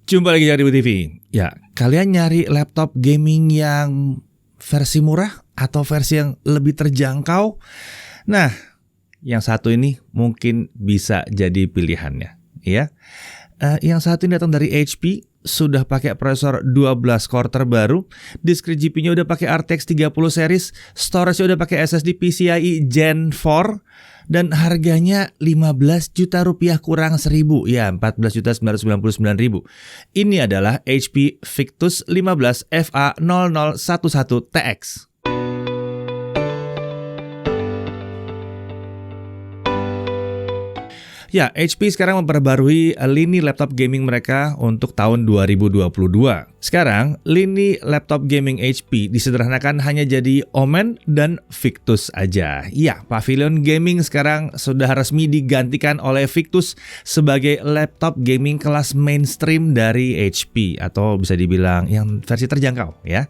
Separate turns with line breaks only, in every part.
Jumpa lagi di TV. Ya, kalian nyari laptop gaming yang versi murah atau versi yang lebih terjangkau? Nah, yang satu ini mungkin bisa jadi pilihannya, ya. Yang satu ini datang dari HP, sudah pakai prosesor 12 core terbaru, disk GPU-nya udah pakai RTX 30 series, storage-nya udah pakai SSD PCIe Gen 4, dan harganya 15 juta rupiah kurang 1.000, ya 14.999.000. Ini adalah HP Victus 15 FA0011TX. Ya, HP sekarang memperbarui lini laptop gaming mereka untuk tahun 2022. Sekarang, lini laptop gaming HP disederhanakan hanya jadi Omen dan Victus aja. Ya, Pavilion Gaming sekarang sudah resmi digantikan oleh Victus sebagai laptop gaming kelas mainstream dari HP, atau bisa dibilang yang versi terjangkau, ya.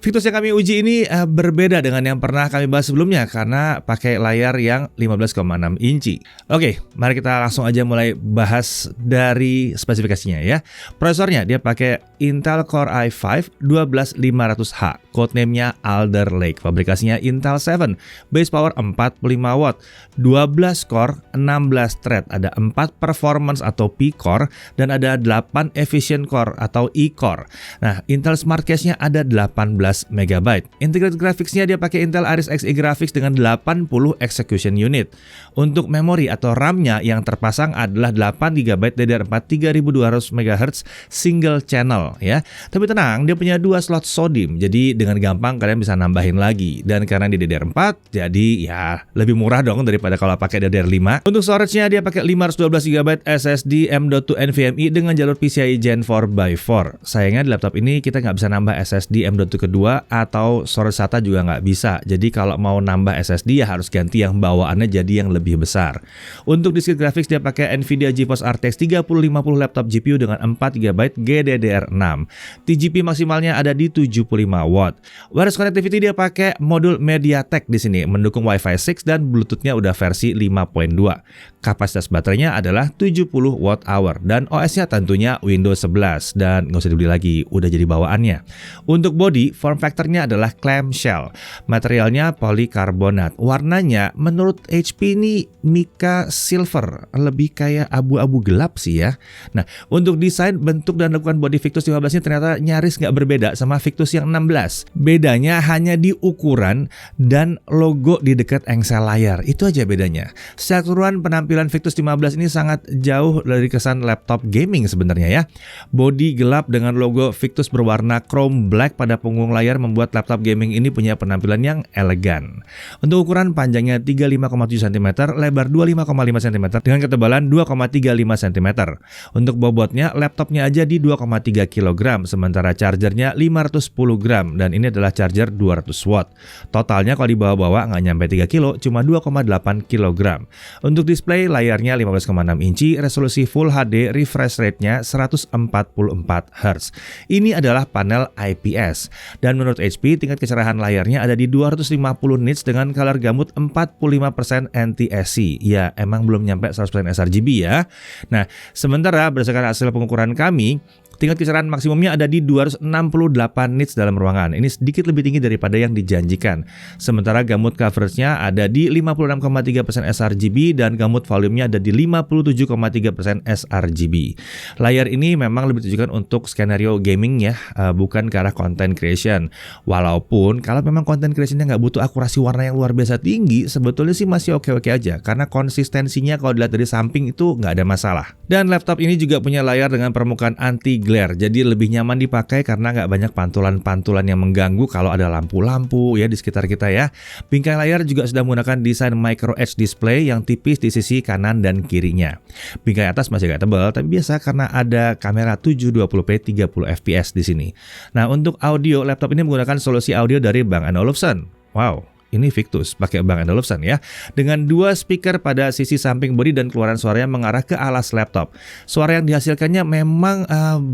Victus yang kami uji ini berbeda dengan yang pernah kami bahas sebelumnya karena pakai layar yang 15,6 inci. Oke, mari kita langsung aja mulai bahas dari spesifikasinya ya. Prosesornya dia pakai Intel Core i5 12500H, codename-nya Alder Lake. Fabrikasinya Intel 7, base power 45 watt, 12 core, 16 thread, ada 4 performance atau P-core dan ada 8 efficient core atau E-core. Nah, Intel Smart Cache-nya ada 18 MB. Integrated graphics-nya dia pakai Intel Iris Xe Graphics dengan 80 execution unit. Untuk memori atau RAM-nya yang terpasang adalah 8 GB DDR4 3200 MHz single channel ya. Tapi tenang, dia punya 2 slot SODIMM. Jadi dengan gampang kalian bisa nambahin lagi. Dan karena di DDR4 jadi ya lebih murah dong daripada kalau pakai DDR5. Untuk storage-nya dia pakai 512 GB SSD M.2 NVMe dengan jalur PCIe Gen 4x4. Sayangnya di laptop ini kita nggak bisa nambah SSD M.2 kedua atau storage SATA juga nggak bisa. Jadi kalau mau nambah SSD ya harus ganti yang bawaannya jadi yang lebih besar. Untuk disk graphics dia pakai Nvidia GeForce RTX 3050 laptop GPU dengan 4 GB GDDR6. TGP maksimalnya ada di 75 watt. Wireless connectivity dia pakai modul MediaTek di sini, mendukung Wi-Fi 6 dan Bluetooth-nya udah versi 5.2. Kapasitas baterainya adalah 70 watt hour dan OS-nya tentunya Windows 11 dan nggak usah dibeli lagi, udah jadi bawaannya. Untuk body, form factor-nya adalah clamshell. Materialnya polikarbonat. Warnanya menurut HP ini Mica Silver, lebih kayak abu-abu gelap sih ya. Nah, untuk desain, bentuk dan lekukan body Victus 15 ini ternyata nyaris nggak berbeda sama Victus yang 16. Bedanya hanya di ukuran dan logo di dekat engsel layar. Itu aja bedanya. Secara keseluruhan penampilan Victus 15 ini sangat jauh dari kesan laptop gaming sebenarnya ya. Body gelap dengan logo Victus berwarna chrome black pada punggung layar membuat laptop gaming ini punya penampilan yang elegan. Untuk ukuran, panjangnya 35,7 cm, lebar 25,5 cm dengan ketebalan 2,35 cm. Untuk bobotnya, laptopnya aja di 2,3 kg, sementara chargernya 510 gram dan ini adalah charger 200 watt. Totalnya kalau dibawa-bawa nggak nyampe 3 kilo, cuma 2,8 kg. Untuk display, layarnya 15,6 inci, resolusi Full HD, refresh rate-nya 144 Hz. Ini adalah panel IPS. Dan menurut HP, tingkat kecerahan layarnya ada di 250 nits dengan color gamut 45% NTSC. Ya, emang belum nyampe 100% sRGB ya. Nah, sementara berdasarkan hasil pengukuran kami, tingkat kecerahan maksimumnya ada di 268 nits dalam ruangan. Ini sedikit lebih tinggi daripada yang dijanjikan. Sementara gamut coverage-nya ada di 56,3% sRGB dan gamut volumenya ada di 57,3% sRGB. Layar ini memang lebih ditujukan untuk skenario gaming ya, bukan ke arah content creation. Walaupun kalau memang content creation-nya nggak butuh akurasi warna yang luar biasa tinggi, sebetulnya sih masih oke-oke aja. Karena konsistensinya kalau dilihat dari samping itu nggak ada masalah. Dan laptop ini juga punya layar dengan permukaan anti-glare, jadi lebih nyaman dipakai karena nggak banyak pantulan-pantulan yang mengganggu kalau ada lampu-lampu ya di sekitar kita ya. Bingkai layar juga sudah menggunakan desain micro edge display yang tipis di sisi kanan dan kirinya. Bingkai atas masih agak tebal, tapi biasa karena ada kamera 720p 30 fps di sini. Nah, untuk audio, laptop ini menggunakan solusi audio dari Bang & Olufsen. Wow, Ini Victus, pakai Bang Olufsen ya. Dengan 2 speaker pada sisi samping bodi dan keluaran suaranya mengarah ke alas laptop. Suara yang dihasilkannya memang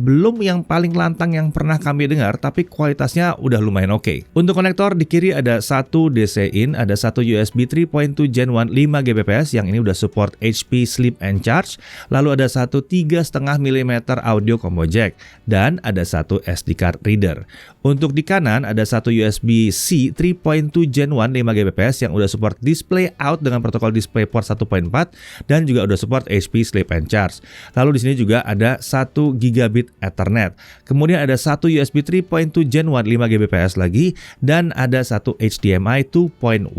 belum yang paling lantang yang pernah kami dengar, tapi kualitasnya udah lumayan oke. Untuk konektor di kiri ada satu DC in, ada satu USB 3.2 Gen 1 5 Gbps yang ini udah support HP Sleep and Charge, lalu ada satu 3,5 mm audio combo jack, dan ada satu SD card reader. Untuk di kanan ada satu USB-C 3.2 Gen 1 5 Gbps yang udah support display out dengan protokol DisplayPort 1.4 dan juga udah support HP Sleep and Charge. Lalu di sini juga ada 1 gigabit Ethernet. Kemudian ada satu USB 3.2 Gen 1 5 Gbps lagi dan ada satu HDMI 2.1.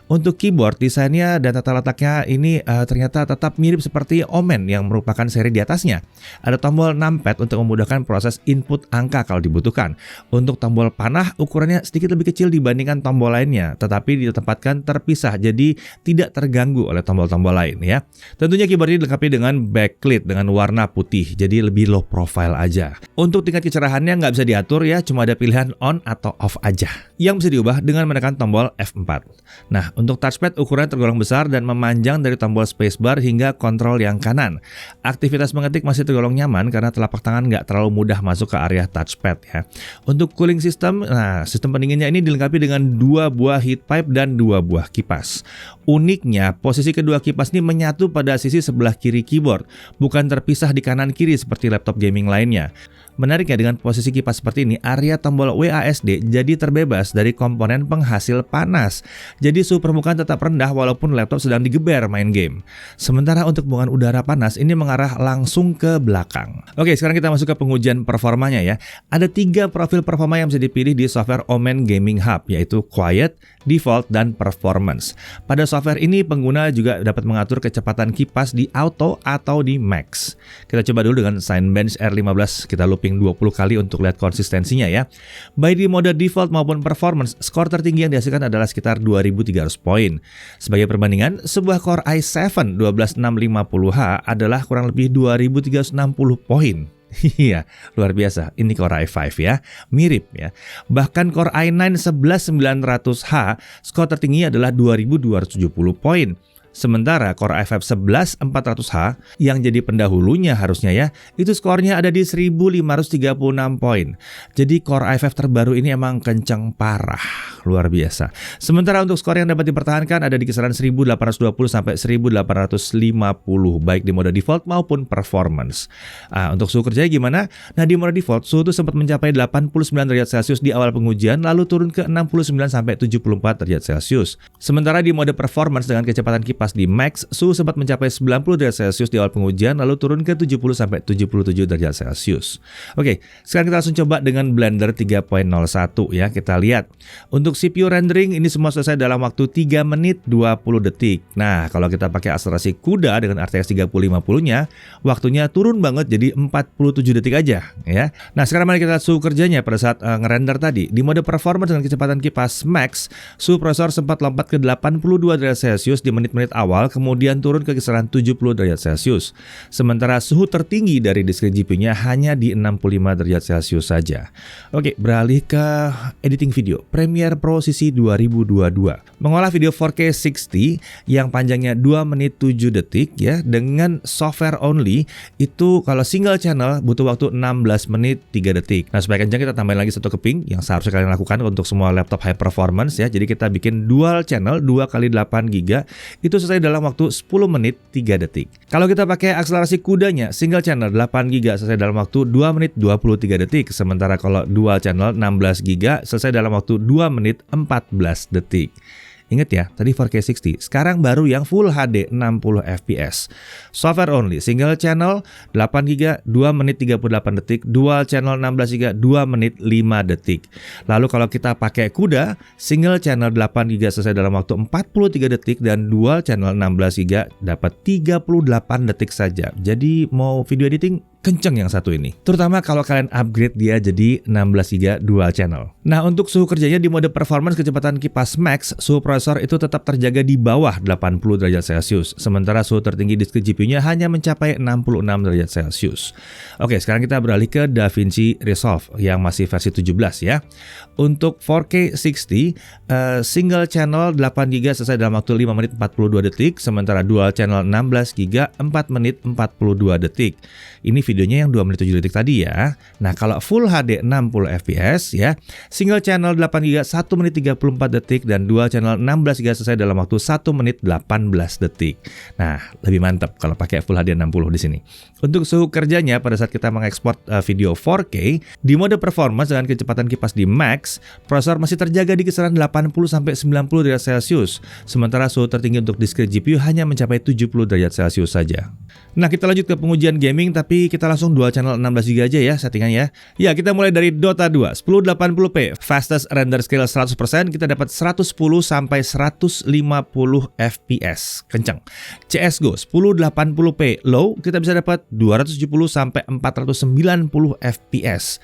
Untuk keyboard desainnya dan tata letaknya ini ternyata tetap mirip seperti Omen yang merupakan seri di atasnya. Ada tombol numpad untuk memudahkan proses input angka kalau dibutuhkan. Untuk tombol panah ukurannya sedikit lebih kecil dibandingkan tombol lainnya, tetapi ditempatkan terpisah jadi tidak terganggu oleh tombol-tombol lain ya. Tentunya keyboard ini dilengkapi dengan backlit dengan warna putih, jadi lebih low profile aja. Untuk tingkat kecerahannya nggak bisa diatur ya, cuma ada pilihan on atau off aja, yang bisa diubah dengan menekan tombol F4. Nah, untuk touchpad ukurannya tergolong besar dan memanjang dari tombol spacebar hingga kontrol yang kanan. Aktivitas mengetik masih tergolong nyaman karena telapak tangan nggak terlalu mudah masuk ke area touchpad ya. Untuk cooling system, sistem pendinginnya ini dilengkapi dengan 2 buah heat pipe dan 2 buah kipas. Uniknya, posisi kedua kipas ini menyatu pada sisi sebelah kiri keyboard, bukan terpisah di kanan kiri seperti laptop gaming lainnya. Menariknya dengan posisi kipas seperti ini, area tombol WASD jadi terbebas dari komponen penghasil panas. Jadi suhu permukaan tetap rendah walaupun laptop sedang digeber main game. Sementara untuk buangan udara panas ini mengarah langsung ke belakang. Oke, sekarang kita masuk ke pengujian performanya ya. Ada 3 profil performa yang bisa dipilih di software Omen Gaming Hub, yaitu Quiet, Default, dan Performance. Pada software ini pengguna juga dapat mengatur kecepatan kipas di Auto atau di Max. Kita coba dulu dengan Cinebench R15, kita looping 20 kali untuk lihat konsistensinya ya. Baik di mode default maupun performance, skor tertinggi yang dihasilkan adalah sekitar 2300 poin. Sebagai perbandingan, sebuah Core i7 12650H adalah kurang lebih 2360 poin. Iya, luar biasa. Ini Core i5 ya, mirip ya. Bahkan Core i9 11900H, skor tertinggi adalah 2270 poin. Sementara Core i5 11400H yang jadi pendahulunya harusnya ya, itu skornya ada di 1536 poin. Jadi Core i5 terbaru ini emang kencang parah, luar biasa. Sementara untuk skor yang dapat dipertahankan ada di kisaran 1820 sampai 1850 baik di mode default maupun performance. Untuk suhu kerjanya gimana? Nah, di mode default suhu itu sempat mencapai 89 derajat Celcius di awal pengujian lalu turun ke 69 sampai 74 derajat Celcius. Sementara di mode performance dengan kecepatan kipas di Max, suhu sempat mencapai 90 derajat Celcius di awal pengujian lalu turun ke 70 sampai 77 derajat Celcius. Oke, sekarang kita langsung coba dengan Blender 3.01 ya. Kita lihat. Untuk CPU rendering ini semua selesai dalam waktu 3 menit 20 detik. Nah, kalau kita pakai akselerasi CUDA dengan RTX 3050-nya, waktunya turun banget jadi 47 detik aja ya. Nah, sekarang mari kita lihat suhu kerjanya pada saat ngerender tadi. Di mode performance dengan kecepatan kipas Max, suhu prosesor sempat lompat ke 82 derajat Celcius di menit-menit awal, kemudian turun ke kisaran 70 derajat Celcius. Sementara suhu tertinggi dari disk GPU-nya hanya di 65 derajat Celcius saja. Oke, beralih ke editing video. Premiere Pro CC 2022 mengolah video 4K 60 yang panjangnya 2 menit 7 detik ya, dengan software only itu kalau single channel butuh waktu 16 menit 3 detik. Nah, supaya kencang kita tambahin lagi satu keping yang seharusnya kalian lakukan untuk semua laptop high performance ya. Jadi kita bikin dual channel 2x8 GB itu selesai dalam waktu 10 menit 3 detik. Kalau kita pakai akselerasi CUDA-nya, single channel 8 GB selesai dalam waktu 2 menit 23 detik. Sementara kalau dual channel 16 GB selesai dalam waktu 2 menit 14 detik. Ingat ya, tadi 4K 60, sekarang baru yang Full HD 60 fps. Software only, single channel 8 GB 2 menit 38 detik, dual channel 16 GB 2 menit 5 detik. Lalu kalau kita pakai CUDA, single channel 8 GB selesai dalam waktu 43 detik dan dual channel 16 GB dapat 38 detik saja. Jadi mau video editing kenceng yang satu ini. Terutama kalau kalian upgrade dia jadi 16GB dual channel. Nah, untuk suhu kerjanya di mode performance kecepatan kipas max, suhu prosesor itu tetap terjaga di bawah 80 derajat Celcius. Sementara suhu tertinggi disk GPU-nya hanya mencapai 66 derajat Celcius. Oke, sekarang kita beralih ke DaVinci Resolve yang masih versi 17 ya. Untuk 4K 60, single channel 8GB selesai dalam waktu 5 menit 42 detik, sementara dual channel 16GB 4 menit 42 detik. Ini videonya yang 2 menit 7 detik tadi ya. Nah, kalau Full HD 60 fps ya, single channel 8GB 1 menit 34 detik dan dual channel 16GB selesai dalam waktu 1 menit 18 detik. Nah, lebih mantap kalau pakai Full HD 60 di sini. Untuk suhu kerjanya pada saat kita mengekspor video 4K di mode performance dengan kecepatan kipas di max, prosesor masih terjaga di kisaran 80-90 derajat Celcius. Sementara suhu tertinggi untuk disk GPU hanya mencapai 70 derajat Celcius saja. Nah, kita lanjut ke pengujian gaming, tapi kita langsung dual channel 16GB aja ya settingannya. Ya, kita mulai dari Dota 2 1080p fastest render scale 100%, kita dapat 110 sampai 150 fps. Kenceng. CS:GO 1080p low, kita bisa dapat 270 sampai 490 fps.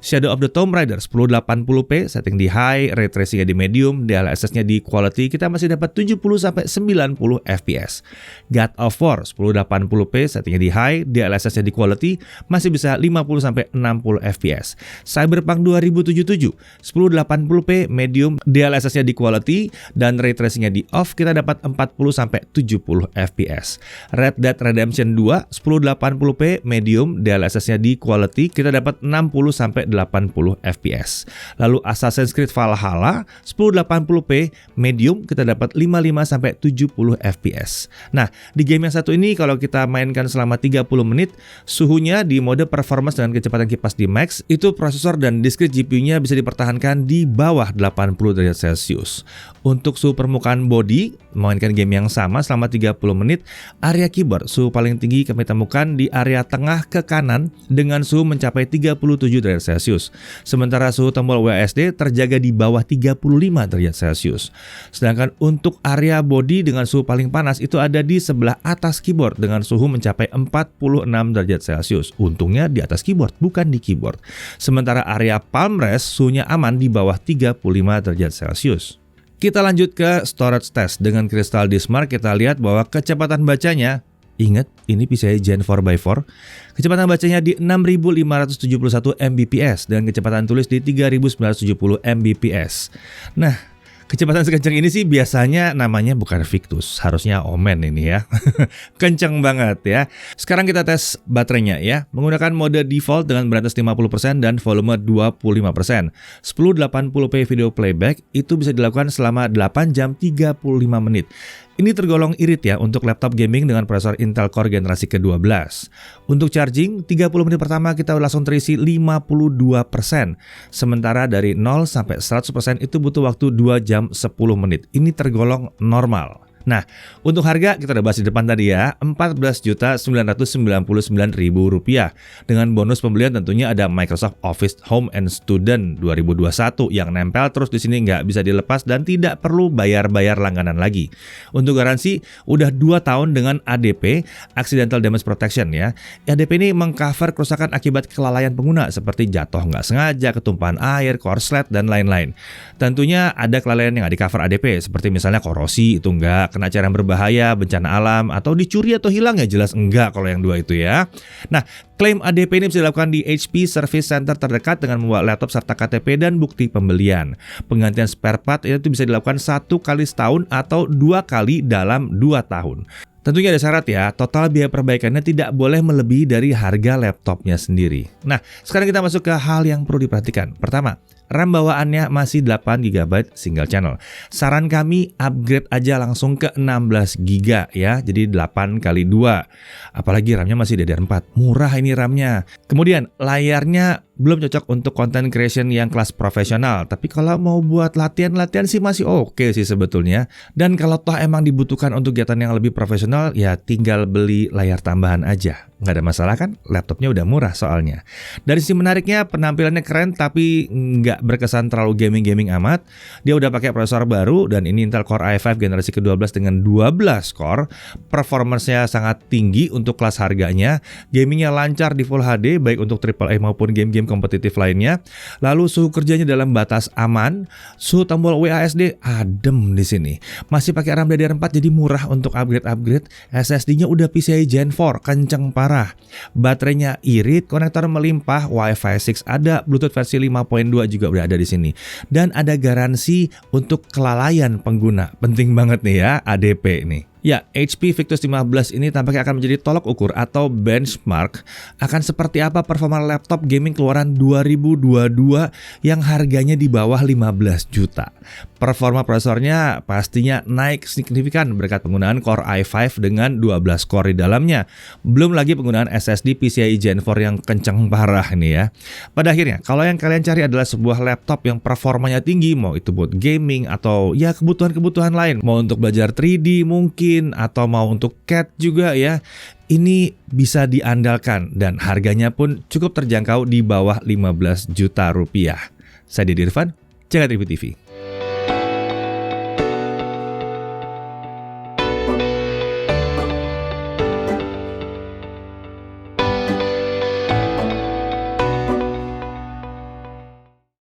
Shadow of the Tomb Raider 1080p setting di high, ray tracing di medium, DLSS-nya di quality, kita masih dapat 70 sampai 90 fps. God of War 1080p settingnya di high, DLSS-nya di quality, masih bisa 50 sampai 60 fps. Cyberpunk 2077 1080p medium, DLSS-nya di quality dan ray tracing-nya di off, kita dapat 40 sampai 70 fps. Red Dead Redemption 2 1080p medium, DLSS-nya di quality, kita dapat 60 sampai 80 fps. Lalu Assassin's Creed Valhalla 1080p medium, kita dapat 55 sampai 70 fps. Nah, di game yang satu ini kalau kita mainkan selama 30 menit, suhunya di mode performance dengan kecepatan kipas di max, itu prosesor dan disk GPU-nya bisa dipertahankan di bawah 80 derajat Celcius. Untuk suhu permukaan body, memainkan game yang sama selama 30 menit, area keyboard suhu paling tinggi kami temukan di area tengah ke kanan dengan suhu mencapai 37 derajat Celcius. Sementara suhu tombol WASD terjaga di bawah 35 derajat Celcius. Sedangkan untuk area body dengan suhu paling panas itu ada di sebelah atas keyboard dengan suhu mencapai 46 derajat Celcius. Untungnya di atas keyboard, bukan di keyboard. Sementara area palm rest suhunya aman di bawah 35 derajat Celcius. Kita lanjut ke storage test. Dengan Crystal Diskmark kita lihat bahwa kecepatan bacanya, ingat ini PCIe Gen 4x4, kecepatan bacanya di 6571 Mbps dan kecepatan tulis di 3970 Mbps. Nah, kecepatan sekencang ini sih biasanya namanya bukan Victus, harusnya Omen ini ya. Kenceng banget ya. Sekarang kita tes baterainya ya. Menggunakan mode default dengan brightness 50% dan volume 25%. 1080p video playback itu bisa dilakukan selama 8 jam 35 menit. Ini tergolong irit ya untuk laptop gaming dengan prosesor Intel Core generasi ke-12. Untuk charging, 30 menit pertama kita langsung terisi 52%. Sementara dari 0 sampai 100% itu butuh waktu 2 jam 10 menit. Ini tergolong normal. Nah, untuk harga kita udah bahas di depan tadi ya, Rp14.999.000. Dengan bonus pembelian tentunya ada Microsoft Office Home and Student 2021 yang nempel terus di sini, nggak bisa dilepas dan tidak perlu bayar langganan lagi. Untuk garansi udah 2 tahun dengan ADP, Accidental Damage Protection ya. ADP ini mengcover kerusakan akibat kelalaian pengguna seperti jatuh nggak sengaja, ketumpahan air, korslet dan lain-lain. Tentunya ada kelalaian yang nggak di-cover ADP seperti misalnya korosi, itu nggak, kena cairan berbahaya, bencana alam, atau dicuri atau hilang ya jelas enggak kalau yang 2 itu ya. Nah, klaim ADP ini bisa dilakukan di HP Service Center terdekat dengan membawa laptop serta KTP dan bukti pembelian. Penggantian spare part itu bisa dilakukan 1 kali setahun atau 2 kali dalam 2 tahun. Tentunya ada syarat ya, total biaya perbaikannya tidak boleh melebihi dari harga laptopnya sendiri. Nah, sekarang kita masuk ke hal yang perlu diperhatikan. Pertama, RAM bawaannya masih 8GB single channel. Saran kami upgrade aja langsung ke 16GB ya, jadi 8x2. Apalagi RAM-nya masih DDR4. Murah ini RAM-nya. Kemudian layarnya belum cocok untuk content creation yang kelas profesional. Tapi kalau mau buat latihan-latihan sih masih oke sih sebetulnya. Dan kalau toh emang dibutuhkan untuk kegiatan yang lebih profesional, ya tinggal beli layar tambahan aja. Nggak ada masalah kan, laptopnya udah murah soalnya. Dari sisi menariknya, penampilannya keren tapi nggak berkesan terlalu gaming-gaming amat. Dia udah pakai prosesor baru dan ini Intel Core i5 generasi ke-12 dengan 12 core. Performance-nya sangat tinggi untuk kelas harganya. Gamingnya lancar di Full HD baik untuk AAA maupun game-game kompetitif lainnya. Lalu suhu kerjanya dalam batas aman. Suhu tombol WASD adem di sini. Masih pakai RAM DDR4 jadi murah untuk upgrade-upgrade. SSD-nya udah PCIe Gen 4, kenceng parah. Baterainya irit, konektor melimpah, Wi-Fi 6 ada, Bluetooth versi 5.2 juga udah ada di sini. Dan ada garansi untuk kelalaian pengguna. Penting banget nih ya, ADP nih. Ya, HP Victus 15 ini tampaknya akan menjadi tolok ukur atau benchmark akan seperti apa performa laptop gaming keluaran 2022 yang harganya di bawah 15 juta. Performa prosesornya pastinya naik signifikan berkat penggunaan Core i5 dengan 12 core di dalamnya. Belum lagi penggunaan SSD PCIe Gen 4 yang kenceng parah nih ya. Pada akhirnya, kalau yang kalian cari adalah sebuah laptop yang performanya tinggi, mau itu buat gaming atau ya kebutuhan-kebutuhan lain, mau untuk belajar 3D mungkin, atau mau untuk CAD juga ya, ini bisa diandalkan dan harganya pun cukup terjangkau di bawah 15 juta rupiah. Saya Didi Irfan, Jagat Review TV.